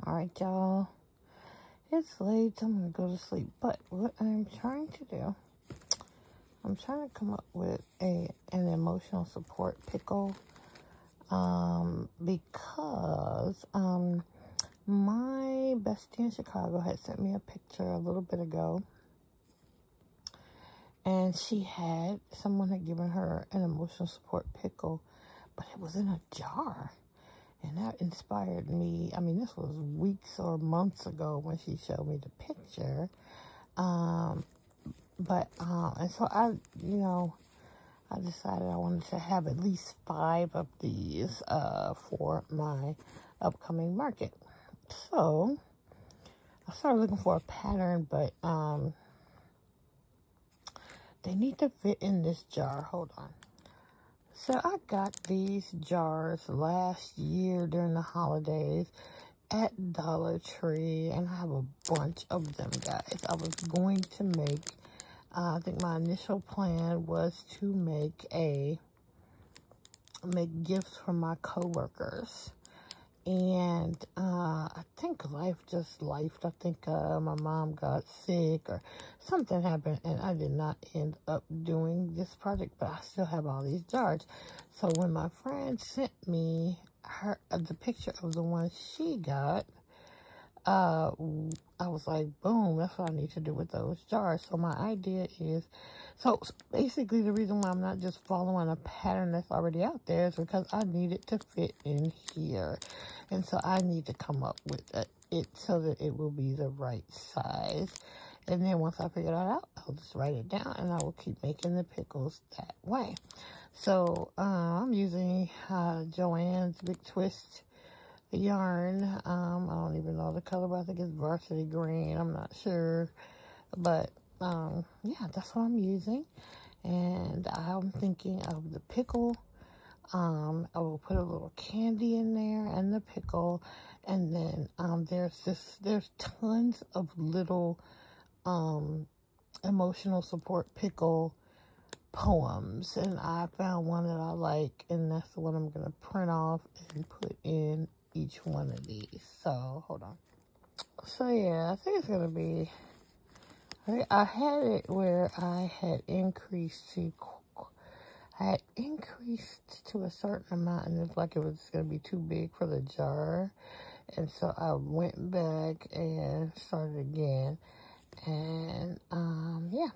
Alright, y'all. It's late. I'm going to go to sleep. But what I'm trying to do, I'm trying to come up with an emotional support pickle. Because my bestie in Chicago had sent me a picture a little bit ago. And someone had given her an emotional support pickle, but it was in a jar. And that inspired me. I mean, this was weeks or months ago when she showed me the picture. And so I decided I wanted to have at least 5 of these for my upcoming market. So I started looking for a pattern, but they need to fit in this jar. Hold on. So I got these jars last year during the holidays at Dollar Tree, and I have a bunch of them, guys. I was going to make, I think my initial plan was to make gifts for my coworkers. And I think life just lifed. I think my mom got sick or something happened, and I did not end up doing this project, but I still have all these jars. So when my friend sent me the picture of the one she got, I was like, boom, that's what I need to do with those jars. So my idea is, so basically the reason why I'm not just following a pattern that's already out there is because I need it to fit in here. And so I need to come up with it so that it will be the right size. And then once I figure that out, I'll just write it down and I will keep making the pickles that way. So I'm using Joann's Big Twist yarn. I don't even know the color, but I think it's varsity green. I'm not sure, but yeah, that's what I'm using. And I'm thinking of the pickle. I will put a little candy in there and the pickle, and then there's tons of little emotional support pickle poems, and I found one that I like, and that's the one I'm gonna print off and put in each one of these. So hold on. So yeah, I think it's gonna be, I had it where I had increased to a certain amount, and it's like it was gonna be too big for the jar, and so I went back and started again. And yeah,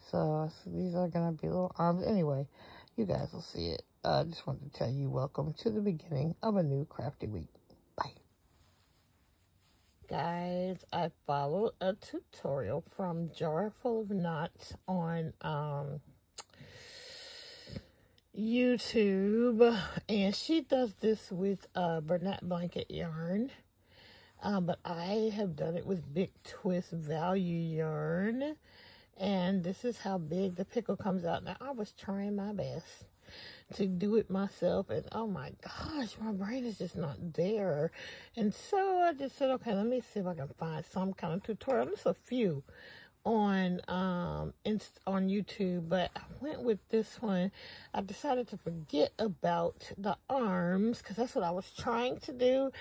so these are gonna be little arms. Anyway, you guys will see it. I just wanted to tell you, welcome to the beginning of a new crafty week. Bye. Guys, I followed a tutorial from Jar Full of Knots on YouTube, and she does this with Bernat blanket yarn, but I have done it with Big Twist value yarn, and this is how big the pickle comes out. Now, I was trying my best to do it myself, and oh my gosh, my brain is just not there. And so I just said, okay, let me see if I can find some kind of tutorial. There's a few on YouTube, but I went with this one. I decided to forget about the arms because that's what I was trying to do,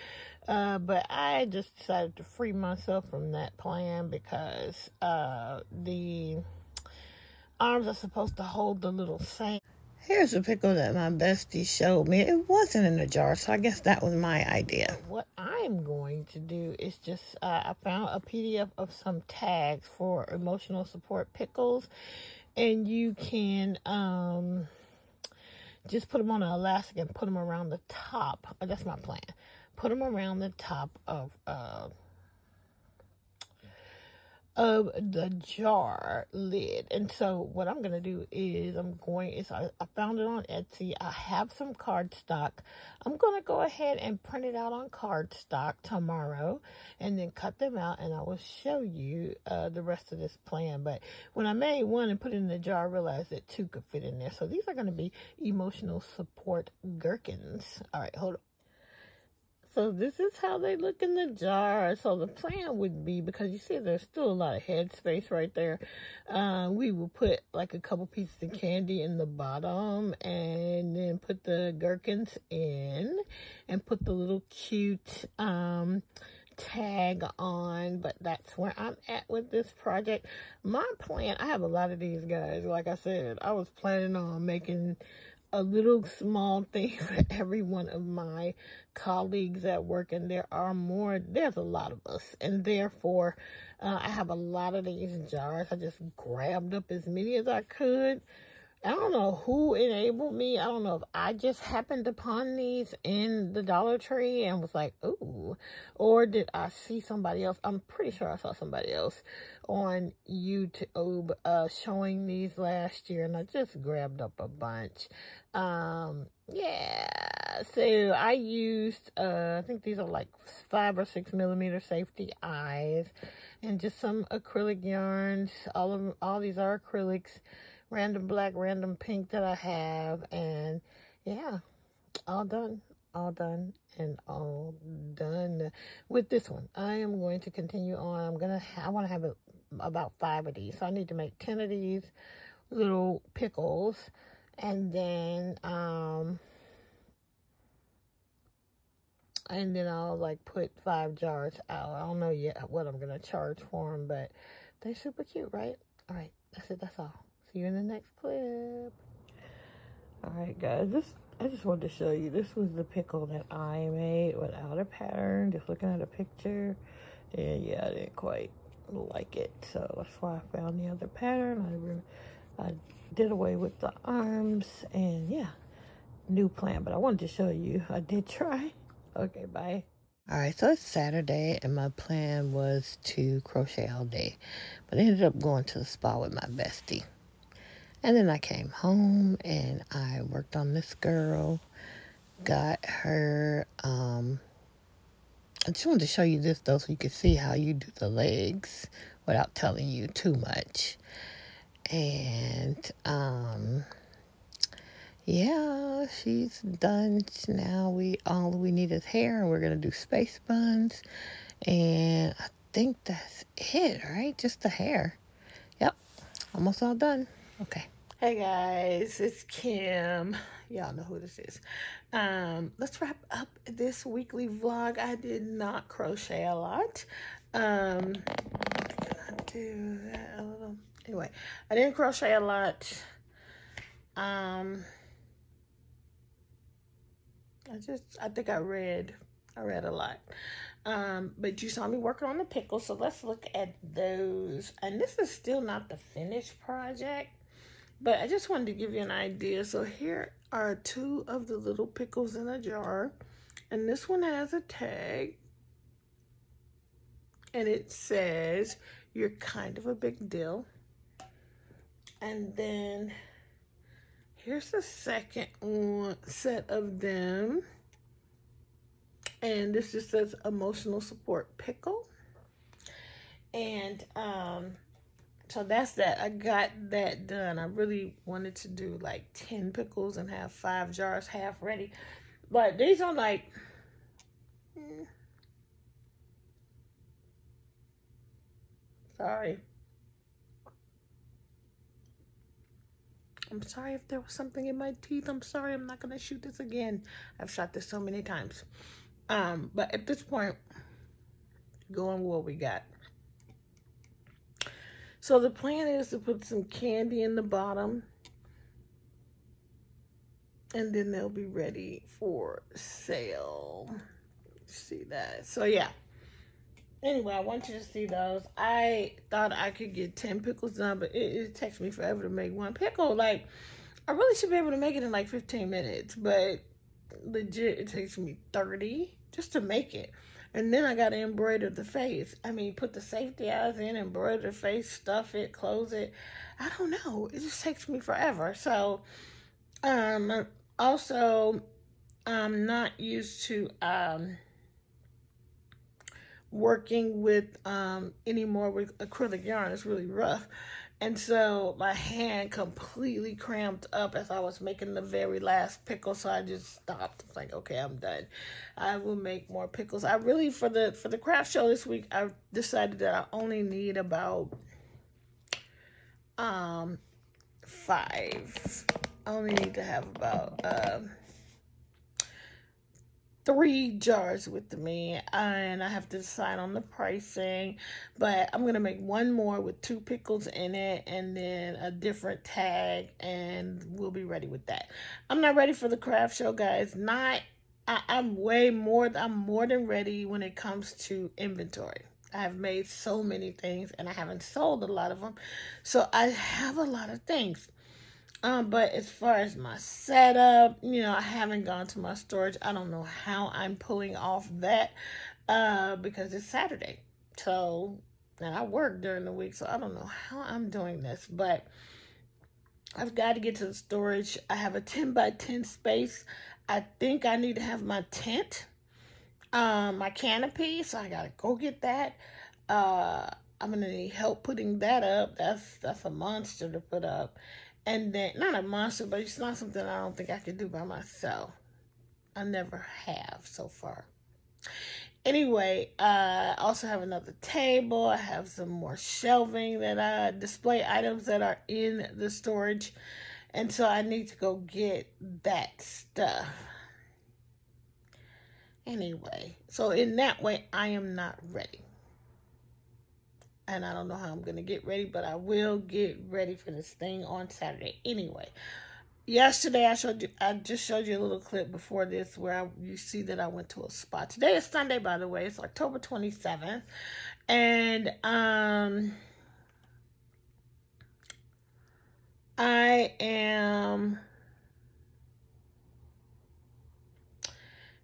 but I just decided to free myself from that plan because the arms are supposed to hold the little same. Here's a pickle that my bestie showed me. It wasn't in a jar, so I guess that was my idea. What I'm going to do is just, I found a PDF of some tags for emotional support pickles, and you can just put them on an elastic and put them around the top. That's my plan. Put them around the top of the jar lid. And so what I'm going to do is I found it on Etsy. I have some cardstock. I'm going to go ahead and print it out on cardstock tomorrow and then cut them out, and I will show you the rest of this plan. But when I made one and put it in the jar, I realized that 2 could fit in there. So these are going to be emotional support gherkins. All right, hold on. So this is how they look in the jar. So the plan would be, because you see there's still a lot of head space right there, we will put like a couple pieces of candy in the bottom and then put the gherkins in and put the little cute tag on. But that's where I'm at with this project. My plan, I have a lot of these guys. Like I said, I was planning on making a little small thing for every one of my colleagues at work, and there's a lot of us, and therefore I have a lot of these jars. I just grabbed up as many as I could. I don't know who enabled me. I don't know if I just happened upon these in the Dollar Tree and was like, ooh, or did I see somebody else? I'm pretty sure I saw somebody else on YouTube showing these last year, and I just grabbed up a bunch. Yeah, so I used, I think these are like 5 or 6 millimeter safety eyes and just some acrylic yarns. All these are acrylics. Random black, random pink that I have, and yeah, all done, and all done with this one. I am going to continue on. I want to have about 5 of these, so I need to make 10 of these little pickles, and then I'll like put 5 jars out. I don't know yet what I'm gonna charge for them, but they're super cute, right? All right, that's it. That's all. See you in the next clip. Alright guys, I just wanted to show you. This was the pickle that I made without a pattern. Just looking at a picture. And yeah, I didn't quite like it. So that's why I found the other pattern. I did away with the arms. And yeah, new plan. But I wanted to show you. I did try. Okay, bye. Alright, so it's Saturday, and my plan was to crochet all day. But I ended up going to the spa with my bestie. And then I came home and I worked on this girl, got her, I just wanted to show you this though so you could see how you do the legs without telling you too much. And, yeah, she's done now. All we need is hair, and we're going to do space buns. And I think that's it, right? Just the hair. Yep, almost all done. Okay. Hey guys, it's Kim. Y'all know who this is. Let's wrap up this weekly vlog. I did not crochet a lot. I do that a little. Anyway, I didn't crochet a lot. I think I read a lot. But you saw me working on the pickles, so let's look at those. And this is still not the finished project, but I just wanted to give you an idea. So here are 2 of the little pickles in a jar, and this one has a tag, and it says, "You're kind of a big deal." And then here's the second set of them. And this just says emotional support pickle. And so that's that. I got that done. I really wanted to do like 10 pickles and have 5 jars half ready. But these are like, sorry. I'm sorry if there was something in my teeth. I'm sorry. I'm not going to shoot this again. I've shot this so many times. But at this point, going what we got. So the plan is to put some candy in the bottom, and then they'll be ready for sale. See that? So yeah. Anyway, I want you to see those. I thought I could get 10 pickles done, but it takes me forever to make one pickle. Like, I really should be able to make it in like 15 minutes, but legit, it takes me 30 just to make it. And then I got to embroider the face. I mean, put the safety eyes in, embroider the face, stuff it, close it. I don't know. It just takes me forever. So, also, I'm not used to working with anymore with acrylic yarn. It's really rough. And so my hand completely cramped up as I was making the very last pickle. So I just stopped. It's like, okay, I'm done. I will make more pickles. I really, for the craft show this week, I decided that I only need about 5. I only need to have about 3 jars with me, and I have to decide on the pricing, but I'm gonna make one more with 2 pickles in it and then a different tag, and we'll be ready with that. I'm not ready for the craft show, guys. I'm more than ready when it comes to inventory. I have made so many things and I haven't sold a lot of them, so I have a lot of things. But as far as my setup, I haven't gone to my storage. I don't know how I'm pulling off that, because it's Saturday. So, and I work during the week, so I don't know how I'm doing this, but I've got to get to the storage. I have a 10 by 10 space. I think I need to have my tent, my canopy, so I got to go get that. I'm going to need help putting that up. That's a monster to put up. And then, not a monster, but it's not something I don't think I could do by myself. I never have so far. Anyway, I also have another table. I have some more shelving that display items that are in the storage. And so I need to go get that stuff. Anyway, so in that way, I am not ready. And I don't know how I'm going to get ready, but I will get ready for this thing on Saturday. Anyway, yesterday I just showed you a little clip before this where you see that I went to a spa. Today is Sunday, by the way. It's October 27th. And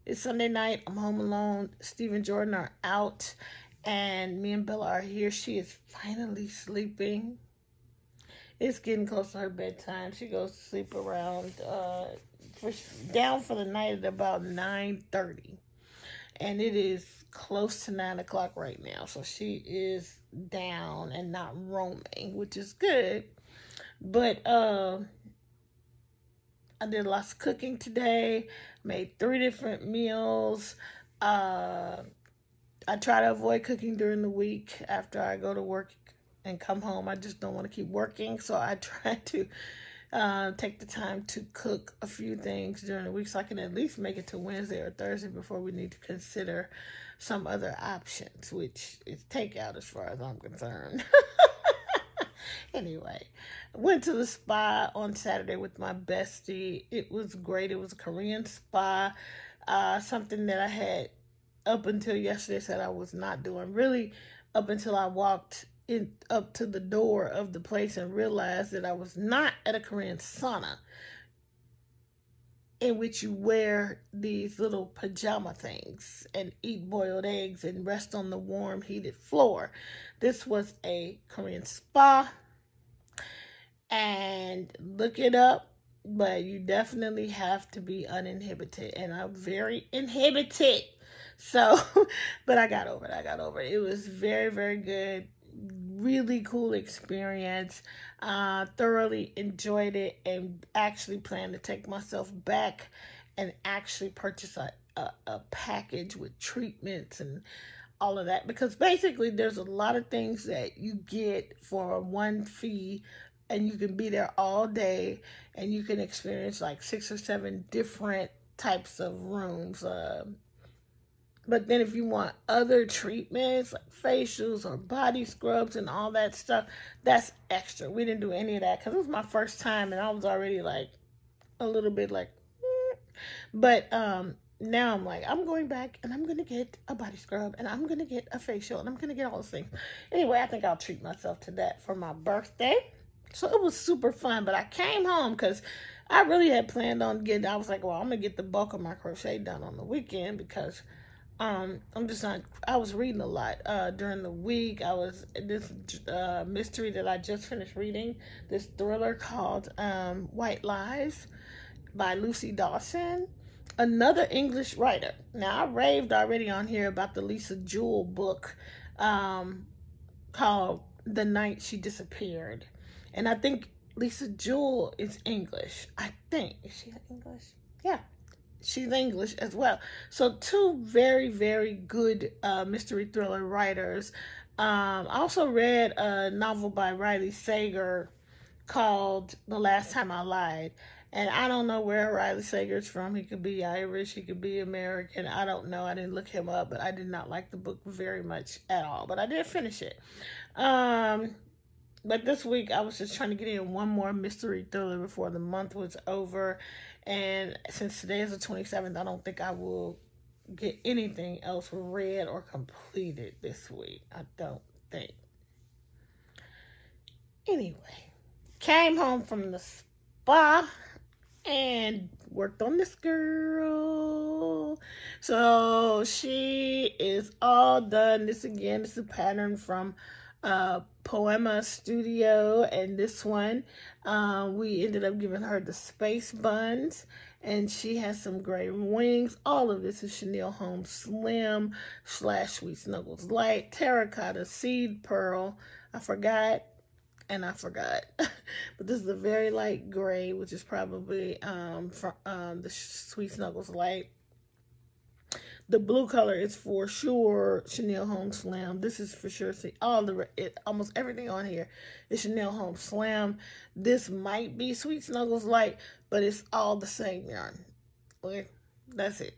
it's Sunday night. I'm home alone. Steve and Jordan are out. And me and Bella are here. She is finally sleeping. It's getting close to her bedtime. She goes to sleep around, down for the night at about 9:30. And it is close to 9 o'clock right now. So she is down and not roaming, which is good. But I did lots of cooking today. Made 3 different meals. I try to avoid cooking during the week after I go to work and come home. I just don't want to keep working. So I try to take the time to cook a few things during the week so I can at least make it to Wednesday or Thursday before we need to consider some other options, which is takeout as far as I'm concerned. Anyway, I went to the spa on Saturday with my bestie. It was great. It was a Korean spa, something that I had up until yesterday said I was not doing. Really, up until I walked up to the door of the place and realized that I was not at a Korean sauna in which you wear these little pajama things and eat boiled eggs and rest on the warm heated floor. This was a Korean spa, and look it up, but you definitely have to be uninhibited, and I'm very inhibited. So, but I got over it. It was very, very good. Really cool experience. Thoroughly enjoyed it, and actually plan to take myself back and actually purchase a package with treatments and all of that. Because basically there's a lot of things that you get for one fee, and you can be there all day, and you can experience like 6 or 7 different types of rooms. But then if you want other treatments, like facials or body scrubs and all that stuff, that's extra. We didn't do any of that because it was my first time, and I was already like a little bit like, But now I'm like, I'm going back and I'm going to get a body scrub and I'm going to get a facial and I'm going to get all those things. Anyway, I think I'll treat myself to that for my birthday. So it was super fun, but I came home because I really had planned on I was like, well, I'm going to get the bulk of my crochet done on the weekend because I'm just not, I was reading a lot during the week. This mystery that I just finished reading, this thriller called White Lies by Lucy Dawson, another English writer. Now, I raved already on here about the Lisa Jewell book called The Night She Disappeared. And I think Lisa Jewell is English. I think. Is she English? Yeah. She's English as well. So two very, very good mystery thriller writers. I also read a novel by Riley Sager called The Last Time I Lied. And I don't know where Riley Sager's from. He could be Irish. He could be American. I don't know. I didn't look him up, but I did not like the book very much at all. But I did finish it. But this week I was just trying to get in one more mystery thriller before the month was over. And since today is the 27th, I don't think I will get anything else read or completed this week. I don't think. Anyway, came home from the spa and worked on this girl. So she is all done. This again is a pattern from Poema Studio, and this one we ended up giving her the space buns, and she has some gray wings. All of this is Chanel Holmes Slim / Sweet Snuggles Light Terracotta Seed Pearl. I forgot. But this is a very light gray, which is probably from the Sweet Snuggles Light. The blue color is for sure Chanel Holmes Slim. This is for sure. See, almost everything on here is Chanel Holmes Slim. This might be Sweet Snuggles Light, but it's all the same yarn. Okay, that's it.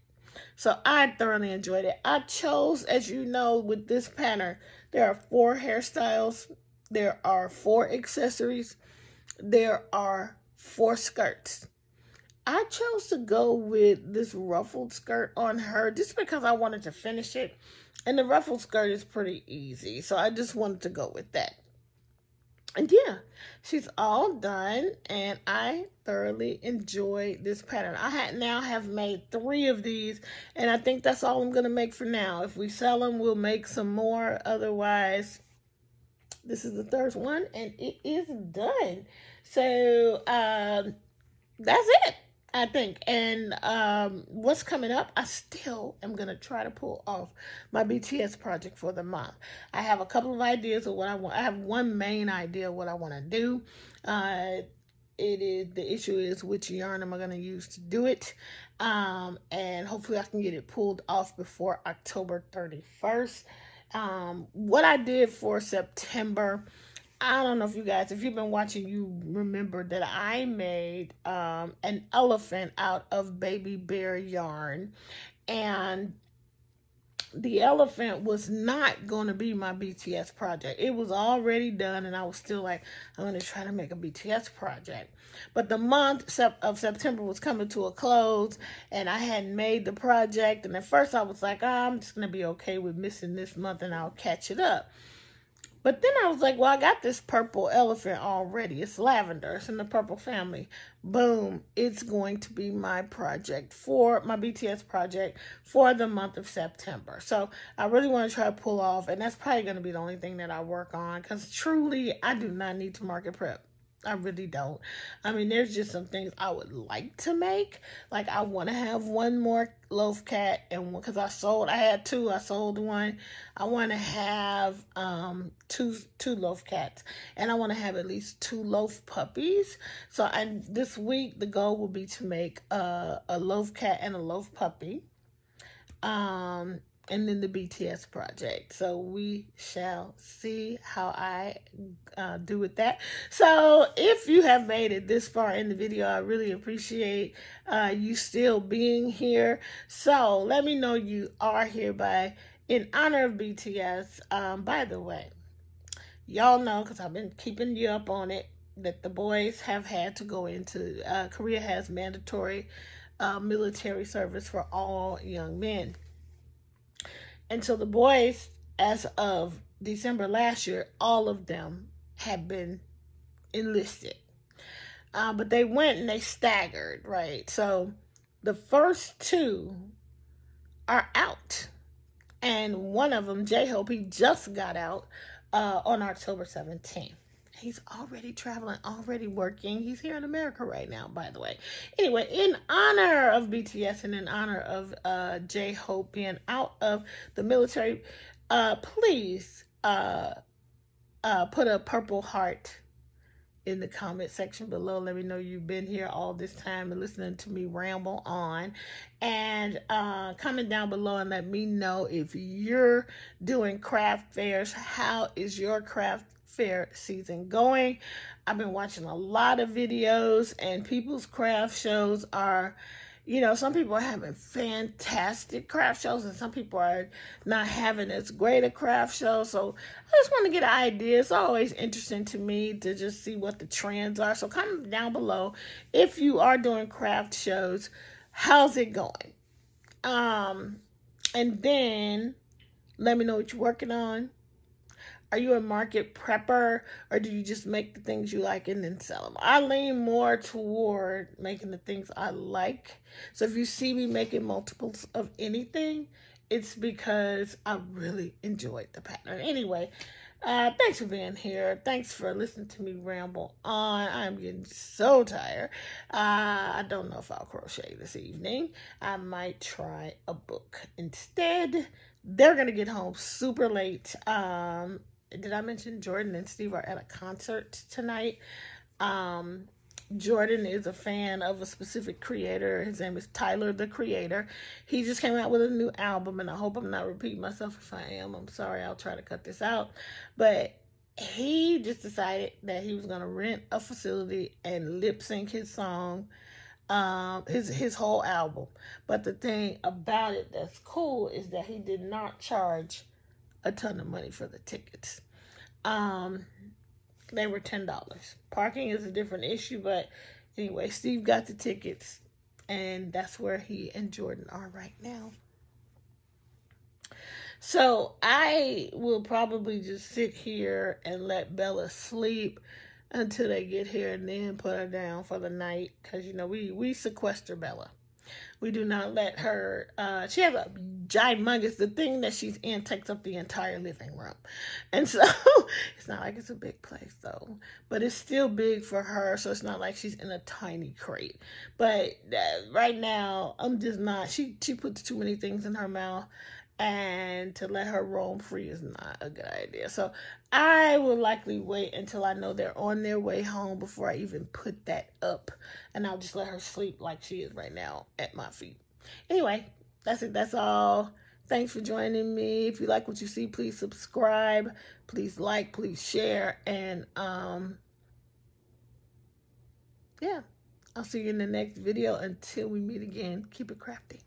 So I thoroughly enjoyed it. I chose, as you know, with this pattern, there are 4 hairstyles. There are 4 accessories. There are 4 skirts. I chose to go with this ruffled skirt on her just because I wanted to finish it. And the ruffled skirt is pretty easy. So I just wanted to go with that. And yeah, she's all done. And I thoroughly enjoyed this pattern. I now have made 3 of these. And I think that's all I'm going to make for now. If we sell them, we'll make some more. Otherwise, this is the 3rd one. And it is done. So that's it, I think. And what's coming up, I still am going to try to pull off my BTS project for the month. I have a couple of ideas of what I want. I have one main idea of what I want to do. The issue is which yarn am I going to use to do it. And hopefully I can get it pulled off before October 31st. What I did for September, I don't know if you guys, if you've been watching, you remember that I made an elephant out of baby bear yarn. And the elephant was not going to be my BTS project. It was already done, and I was still like, I'm going to try to make a BTS project. But the month of September was coming to a close, and I hadn't made the project. And at first I was like, I'm just going to be okay with missing this month, and I'll catch it up. But then I was like, well, I got this purple elephant already. It's lavender. It's in the purple family. Boom. It's going to be my project for my BTS project for the month of September. So I really want to try to pull off. And that's probably going to be the only thing that I work on. Because truly, I do not need to market prep. I really don't. I mean, there's just some things I would like to make. Like, I want to have one more loaf cat, and because I had 2. I sold one. I want to have two loaf cats, and I want to have at least 2 loaf puppies. So this week the goal will be to make a loaf cat and a loaf puppy. And then the BTS project. So we shall see how I do with that. So if you have made it this far in the video, I really appreciate you still being here. So let me know you are here in honor of BTS. By the way, y'all know, because I've been keeping you up on it, that the boys have had to go into, Korea has mandatory military service for all young men. And so the boys, as of December last year, all of them had been enlisted. But they went and they staggered, right? So the first 2 are out. And one of them, J-Hope, he just got out on October 17th. He's already traveling, already working. He's here in America right now, by the way. Anyway, in honor of BTS and in honor of J-Hope being out of the military, please put a purple heart in the comment section below. Let me know you've been here all this time and listening to me ramble on. And comment down below and let me know if you're doing craft fairs. How is your craft fair season going? I've been watching a lot of videos, and people's craft shows are, you know, some people are having fantastic craft shows and some people are not having as great a craft show. So I just want to get an idea. It's always interesting to me to just see what the trends are. So comment down below if you are doing craft shows, how's it going? And then let me know what you're working on. Are you a market prepper, or do you just make the things you like and then sell them? I lean more toward making the things I like. So if you see me making multiples of anything, it's because I really enjoyed the pattern. Anyway, thanks for being here. Thanks for listening to me ramble on. I'm getting so tired. I don't know if I'll crochet this evening. I might try a book instead. They're going to get home super late. Did I mention Jordan and Steve are at a concert tonight? Jordan is a fan of a specific creator. His name is Tyler, the Creator. He just came out with a new album, and I hope I'm not repeating myself. If I am, I'm sorry. I'll try to cut this out. But he just decided that he was going to rent a facility and lip sync his song, his whole album. But the thing about it that's cool is that he did not charge a ton of money for the tickets. They were $10. Parking is a different issue, but anyway, Steve got the tickets, and that's where he and Jordan are right now. So I will probably just sit here and let Bella sleep until they get here, and then put her down for the night, because, you know, we sequester Bella. We do not let her, she has a humongous, the thing that she's in takes up the entire living room. And so, it's not like it's a big place though, but it's still big for her, so it's not like she's in a tiny crate. But right now, I'm just not, she puts too many things in her mouth, and to let her roam free is not a good idea. So I will likely wait until I know they're on their way home before I even put that up. And I'll just let her sleep like she is right now at my feet. Anyway, that's it. That's all. Thanks for joining me. If you like what you see, please subscribe. Please like, please share. And yeah, I'll see you in the next video. Until we meet again, keep it crafty.